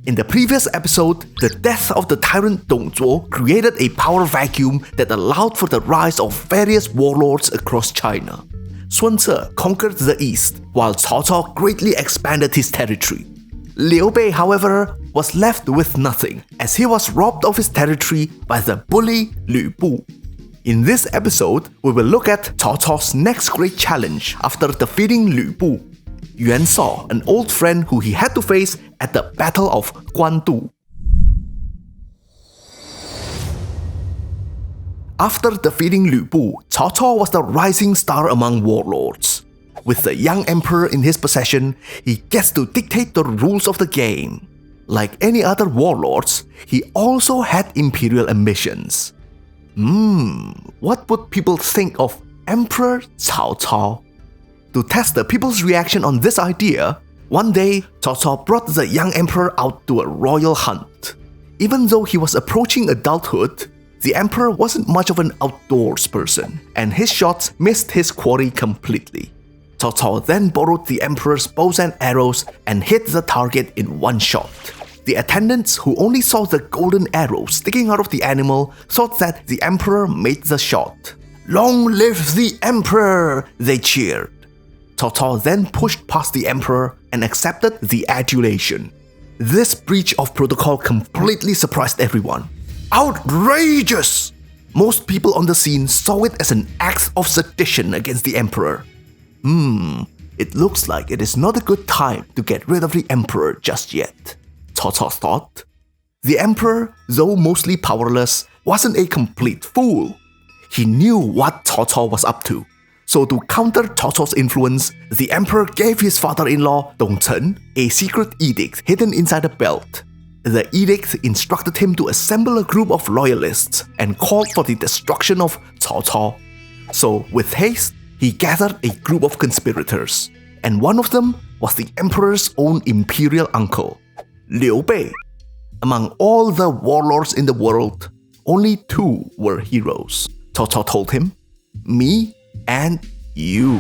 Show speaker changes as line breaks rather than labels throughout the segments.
In the previous episode, the death of the tyrant Dongzhuo created a power vacuum that allowed for the rise of various warlords across China. Sun Ce conquered the east, while Cao Cao greatly expanded his territory. Liu Bei, however, was left with nothing, as he was robbed of his territory by the bully Lü Bu. In this episode, we will look at Cao Cao's next great challenge after defeating Lü Bu, Yuan Shao, an old friend who he had to face at the Battle of Guandu. After defeating Lü Bu, Cao Cao was the rising star among warlords. With the young emperor in his possession, he gets to dictate the rules of the game. Like any other warlords, he also had imperial ambitions. What would people think of Emperor Cao Cao? To test the people's reaction on this idea, one day, Cao Cao brought the young emperor out to a royal hunt. Even though he was approaching adulthood, the emperor wasn't much of an outdoors person, and his shots missed his quarry completely. Cao Cao then borrowed the emperor's bows and arrows and hit the target in one shot. The attendants, who only saw the golden arrow sticking out of the animal, thought that the emperor made the shot. "Long live the emperor!" they cheered. Cao Cao then pushed past the emperor and accepted the adulation. This breach of protocol completely surprised everyone. Outrageous! Most people on the scene saw it as an act of sedition against the emperor. It looks like it is not a good time to get rid of the emperor just yet, Cao Cao thought. The emperor, though mostly powerless, wasn't a complete fool. He knew what Cao Cao was up to. So to counter Cao Cao's influence, the emperor gave his father-in-law, Dong Chen, a secret edict hidden inside a belt. The edict instructed him to assemble a group of loyalists and called for the destruction of Cao Cao. So with haste, he gathered a group of conspirators, and one of them was the emperor's own imperial uncle, Liu Bei. Among all the warlords in the world, only two were heroes. Cao Cao told him, "Me and you."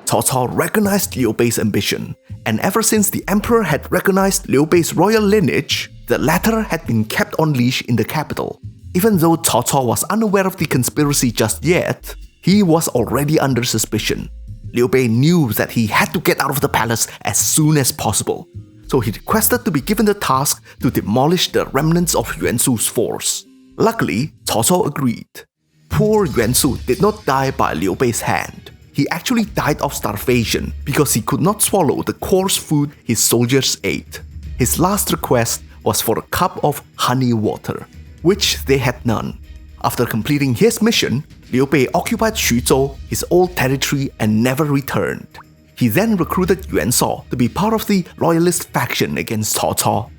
Cao Cao recognized Liu Bei's ambition, and ever since the emperor had recognized Liu Bei's royal lineage, the latter had been kept on leash in the capital. Even though Cao Cao was unaware of the conspiracy just yet, he was already under suspicion. Liu Bei knew that he had to get out of the palace as soon as possible, so he requested to be given the task to demolish the remnants of Yuan Shu's force. Luckily, Cao Cao agreed. Poor Yuan Shu did not die by Liu Bei's hand. He actually died of starvation because he could not swallow the coarse food his soldiers ate. His last request was for a cup of honey water, which they had none. After completing his mission, Liu Bei occupied Xuzhou, his old territory, and never returned. He then recruited Yuan Shao to be part of the loyalist faction against Cao Cao.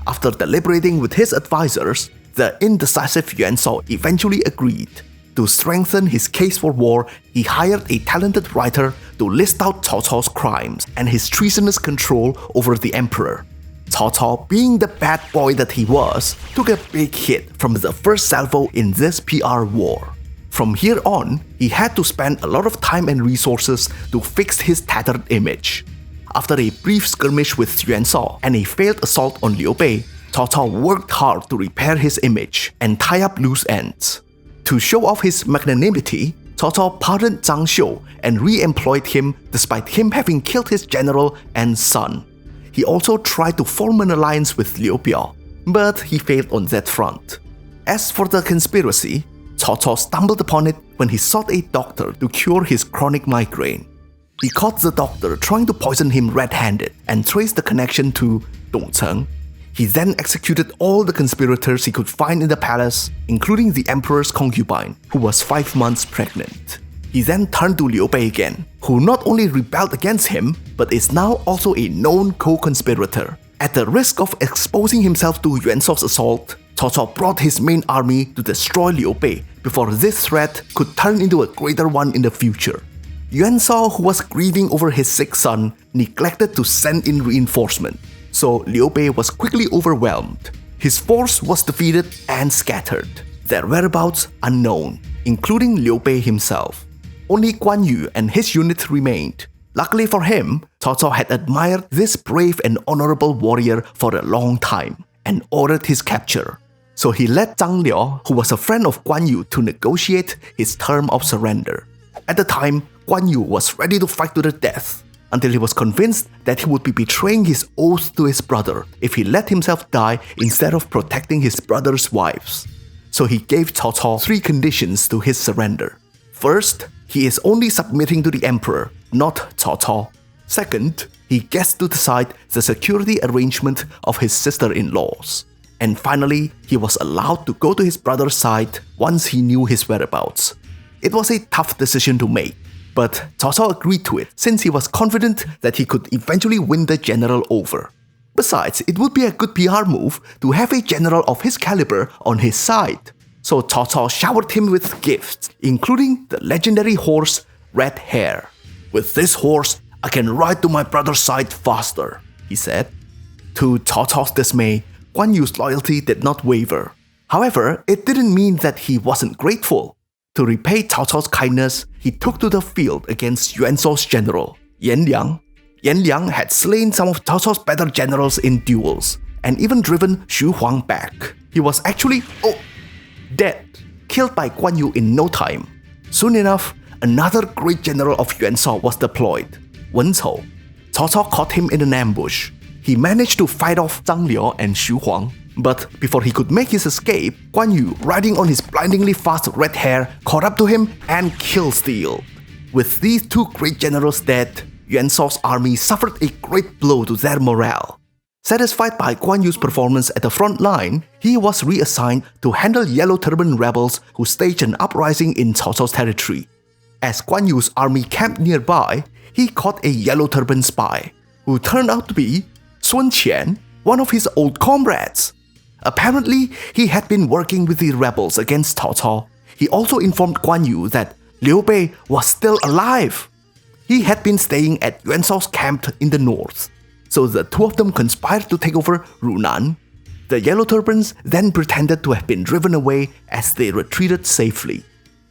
After deliberating with his advisors, the indecisive Yuan Shao eventually agreed. To strengthen his case for war, he hired a talented writer to list out Cao Cao's crimes and his treasonous control over the emperor. Cao Cao, being the bad boy that he was, took a big hit from the first salvo in this PR war. From here on, he had to spend a lot of time and resources to fix his tattered image. After a brief skirmish with Yuan Shao and a failed assault on Liu Bei, Cao Cao worked hard to repair his image and tie up loose ends. To show off his magnanimity, Cao Cao pardoned Zhang Xiu and re-employed him despite him having killed his general and son. He also tried to form an alliance with Liu Biao, but he failed on that front. As for the conspiracy, Cao Cao stumbled upon it when he sought a doctor to cure his chronic migraine. He caught the doctor trying to poison him red-handed and traced the connection to Dong Cheng. He then executed all the conspirators he could find in the palace, including the emperor's concubine, who was 5 months pregnant. He then turned to Liu Bei again, who not only rebelled against him, but is now also a known co-conspirator. At the risk of exposing himself to Yuan Shao's assault, Cao Cao brought his main army to destroy Liu Bei before this threat could turn into a greater one in the future. Yuan Shao, who was grieving over his sick son, neglected to send in reinforcement, so Liu Bei was quickly overwhelmed. His force was defeated and scattered, their whereabouts unknown, including Liu Bei himself. Only Guan Yu and his unit remained, Luckily for him, Cao Cao had admired this brave and honorable warrior for a long time and ordered his capture. So he led Zhang Liao, who was a friend of Guan Yu, to negotiate his term of surrender. At the time, Guan Yu was ready to fight to the death, until he was convinced that he would be betraying his oath to his brother if he let himself die instead of protecting his brother's wives. So he gave Cao Cao 3 conditions to his surrender. First, he is only submitting to the emperor, not Cao Cao. Second, he gets to decide the security arrangement of his sister-in-laws. And finally, he was allowed to go to his brother's side once he knew his whereabouts. It was a tough decision to make, but Cao Cao agreed to it since he was confident that he could eventually win the general over. Besides, it would be a good PR move to have a general of his caliber on his side. So Cao Cao showered him with gifts, including the legendary horse Red Hair. "With this horse, I can ride to my brother's side faster," he said. To Cao Cao's dismay, Guan Yu's loyalty did not waver. However, it didn't mean that he wasn't grateful. To repay Cao Cao's kindness, he took to the field against Yuan Shao's general, Yan Liang. Yan Liang had slain some of Cao Cao's better generals in duels, and even driven Xu Huang back. He was actually dead, killed by Guan Yu in no time. Soon enough, another great general of Yuan Shao was deployed, Wen Cao. Cao Cao caught him in an ambush. He managed to fight off Zhang Liao and Xu Huang, but before he could make his escape, Guan Yu, riding on his blindingly fast Red Hair, caught up to him and kill-stealed. With these 2 great generals dead, Yuan Shao's army suffered a great blow to their morale. Satisfied by Guan Yu's performance at the front line, he was reassigned to handle Yellow Turban rebels who staged an uprising in Cao Cao's territory. As Guan Yu's army camped nearby, he caught a Yellow Turban spy, who turned out to be Sun Qian, one of his old comrades. Apparently, he had been working with the rebels against Cao Cao. He also informed Guan Yu that Liu Bei was still alive. He had been staying at Yuan Shao's camp in the north, so the 2 of them conspired to take over Runan. The Yellow Turbans then pretended to have been driven away as they retreated safely.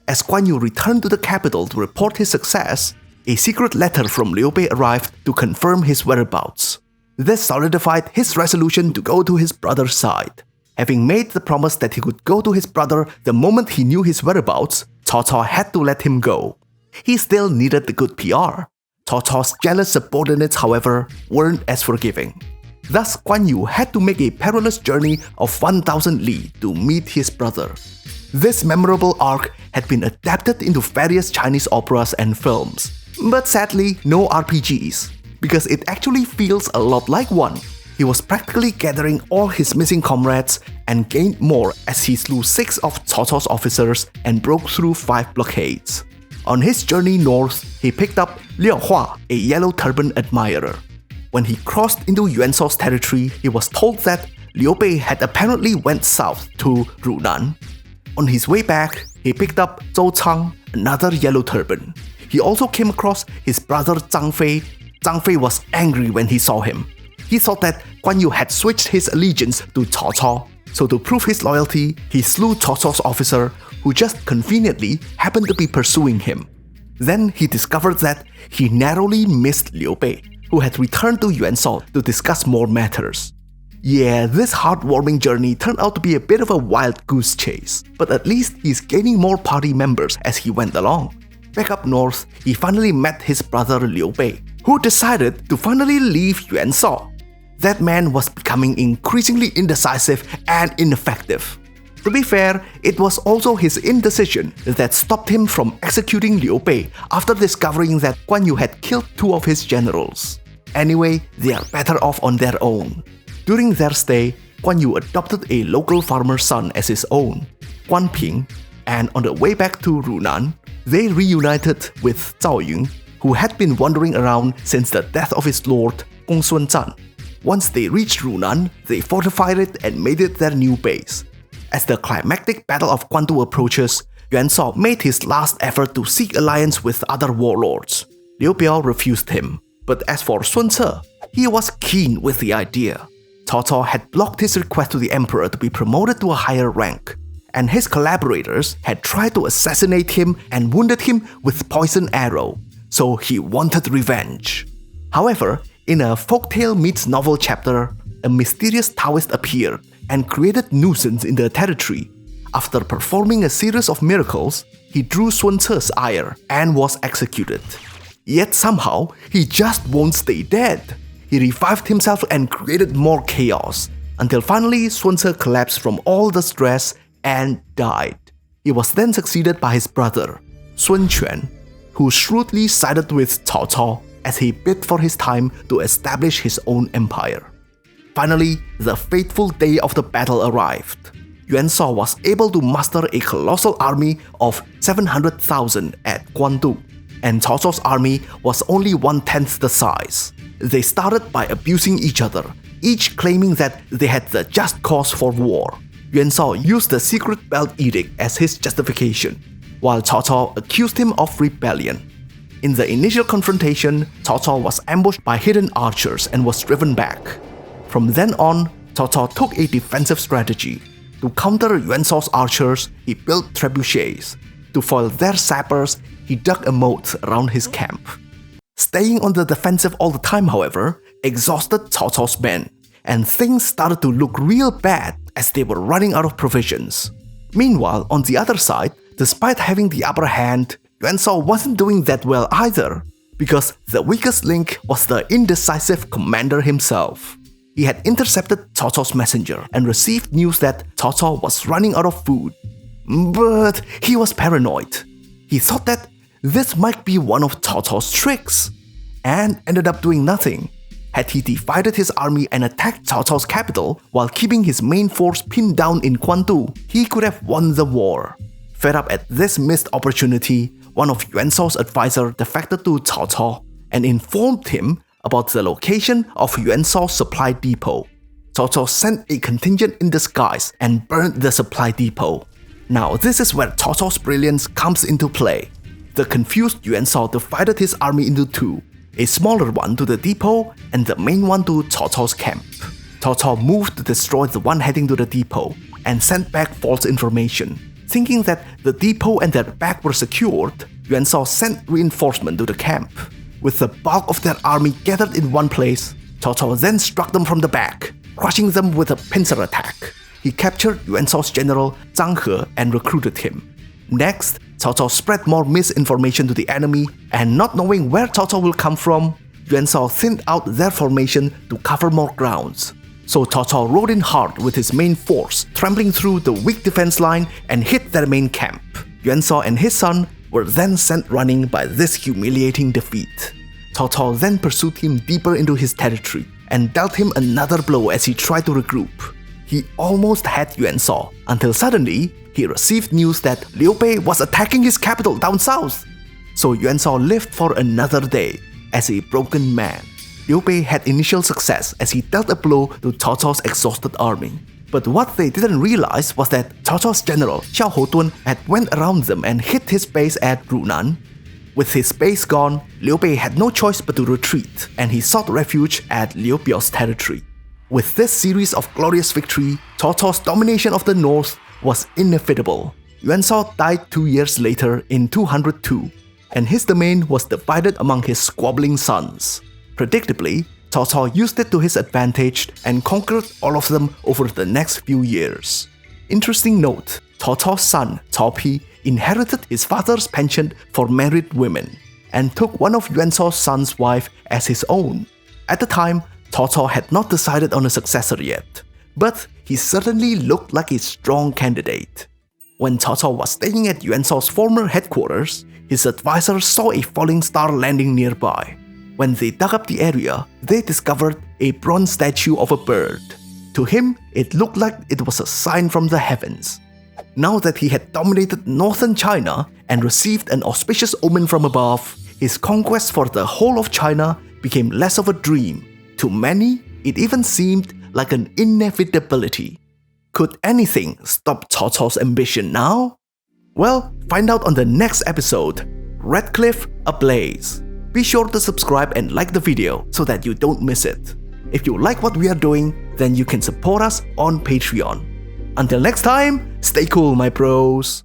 As Guan Yu returned to the capital to report his success, a secret letter from Liu Bei arrived to confirm his whereabouts. This solidified his resolution to go to his brother's side. Having made the promise that he could go to his brother the moment he knew his whereabouts, Cao Cao had to let him go. He still needed the good PR. Cao Cao's jealous subordinates, however, weren't as forgiving. Thus, Guan Yu had to make a perilous journey of 1,000 li to meet his brother. This memorable arc had been adapted into various Chinese operas and films, but sadly no RPGs, because it actually feels a lot like one. He was practically gathering all his missing comrades and gained more as he slew 6 of Cao Cao's officers and broke through 5 blockades. On his journey north, he picked up Liu Hua, a Yellow Turban admirer. When he crossed into Yuan Shao's territory, he was told that Liu Bei had apparently went south to Runan. On his way back, he picked up Zhou Chang, another Yellow Turban. He also came across his brother Zhang Fei. Zhang Fei was angry when he saw him. He thought that Guan Yu had switched his allegiance to Cao Cao, so to prove his loyalty, he slew Cao Cao's officer, who just conveniently happened to be pursuing him. Then he discovered that he narrowly missed Liu Bei, who had returned to Yuan Shao to discuss more matters. Yeah, this heartwarming journey turned out to be a bit of a wild goose chase, but at least he's gaining more party members as he went along. Back up north, he finally met his brother Liu Bei, who decided to finally leave Yuan Shao. That man was becoming increasingly indecisive and ineffective. To be fair, it was also his indecision that stopped him from executing Liu Bei after discovering that Guan Yu had killed 2 of his generals. Anyway, they are better off on their own. During their stay, Guan Yu adopted a local farmer's son as his own, Guan Ping, and on the way back to Runan, they reunited with Zhao Yun, who had been wandering around since the death of his lord, Gong Sun Zan. Once they reached Runan, they fortified it and made it their new base. As the climactic Battle of Guandu approaches, Yuan Shao made his last effort to seek alliance with other warlords. Liu Biao refused him, but as for Sun Ce, he was keen with the idea. Cao Cao had blocked his request to the emperor to be promoted to a higher rank, and his collaborators had tried to assassinate him and wounded him with poison arrow. so he wanted revenge. However, in a folktale meets novel chapter, a mysterious Taoist appeared and created nuisance in the territory. After performing a series of miracles, he drew Sun Ce's ire and was executed. Yet somehow, he just won't stay dead. He revived himself and created more chaos, until finally Sun Ce collapsed from all the stress and died. He was then succeeded by his brother, Sun Quan, who shrewdly sided with Cao Cao as he bid for his time to establish his own empire. Finally, the fateful day of the battle arrived. Yuan Shao was able to muster a colossal army of 700,000 at Guandu, and Cao Cao's army was only 1/10 the size. They started by abusing each other, each claiming that they had the just cause for war. Yuan Shao used the secret belt edict as his justification, while Cao Cao accused him of rebellion. In the initial confrontation, Cao Cao was ambushed by hidden archers and was driven back. From then on, Cao Cao took a defensive strategy. To counter Yuan Shao's archers, he built trebuchets. To foil their sappers, he dug a moat around his camp. Staying on the defensive all the time, however, exhausted Cao Cao's men, and things started to look real bad as they were running out of provisions. Meanwhile, on the other side, despite having the upper hand, Yuan Shao wasn't doing that well either, because the weakest link was the indecisive commander himself. He had intercepted Cao Cao's messenger and received news that Cao Cao was running out of food. But he was paranoid. He thought that this might be one of Cao Cao's tricks, and ended up doing nothing. Had he divided his army and attacked Cao Cao's capital while keeping his main force pinned down in Guandu, he could have won the war. Fed up at this missed opportunity, one of Yuan Shao's advisors defected to Cao Cao and informed him about the location of Yuan Shao's supply depot. Cao Cao sent a contingent in disguise and burned the supply depot. Now this is where Cao Cao's brilliance comes into play. The confused Yuan Shao divided his army into two, a smaller one to the depot and the main one to Cao Cao's camp. Cao Cao moved to destroy the one heading to the depot and sent back false information. Thinking that the depot and their back were secured, Yuan Shao sent reinforcement to the camp. With the bulk of their army gathered in one place, Cao Cao then struck them from the back, crushing them with a pincer attack. He captured Yuan Shao's general Zhang He and recruited him. Next, Cao Cao spread more misinformation to the enemy, and not knowing where Cao Cao will come from, Yuan Shao thinned out their formation to cover more grounds. So Cao Cao rode in hard with his main force, trampling through the weak defense line and hit their main camp. Yuan Shao and his son were then sent running by this humiliating defeat. Cao Cao then pursued him deeper into his territory and dealt him another blow as he tried to regroup. He almost had Yuan Shao until suddenly he received news that Liu Bei was attacking his capital down south. So Yuan Shao lived for another day as a broken man. Liu Bei had initial success as he dealt a blow to Cao Cao's exhausted army. But what they didn't realize was that Cao Cao's general Xiao Houtun had went around them and hit his base at Runan. With his base gone, Liu Bei had no choice but to retreat, and he sought refuge at Liu Biao's territory. With this series of glorious victory, Cao Cao's domination of the north was inevitable. Yuan Shao died 2 years later in 202, and his domain was divided among his squabbling sons. Predictably, Cao Cao used it to his advantage and conquered all of them over the next few years. Interesting note, Cao Cao's son, Cao Pi, inherited his father's penchant for married women and took one of Yuan Shao's son's wife as his own. At the time, Cao Cao had not decided on a successor yet, but he certainly looked like a strong candidate. When Cao Cao was staying at Yuan Shao's former headquarters, his advisor saw a falling star landing nearby. When they dug up the area, they discovered a bronze statue of a bird. To him, it looked like it was a sign from the heavens. Now that he had dominated northern China and received an auspicious omen from above, his conquest for the whole of China became less of a dream. To many, it even seemed like an inevitability. Could anything stop Cao Cao's ambition now? Well, find out on the next episode, Red Cliff Ablaze. Be sure to subscribe and like the video so that you don't miss it. If you like what we are doing, then you can support us on Patreon. Until next time, stay cool, my bros.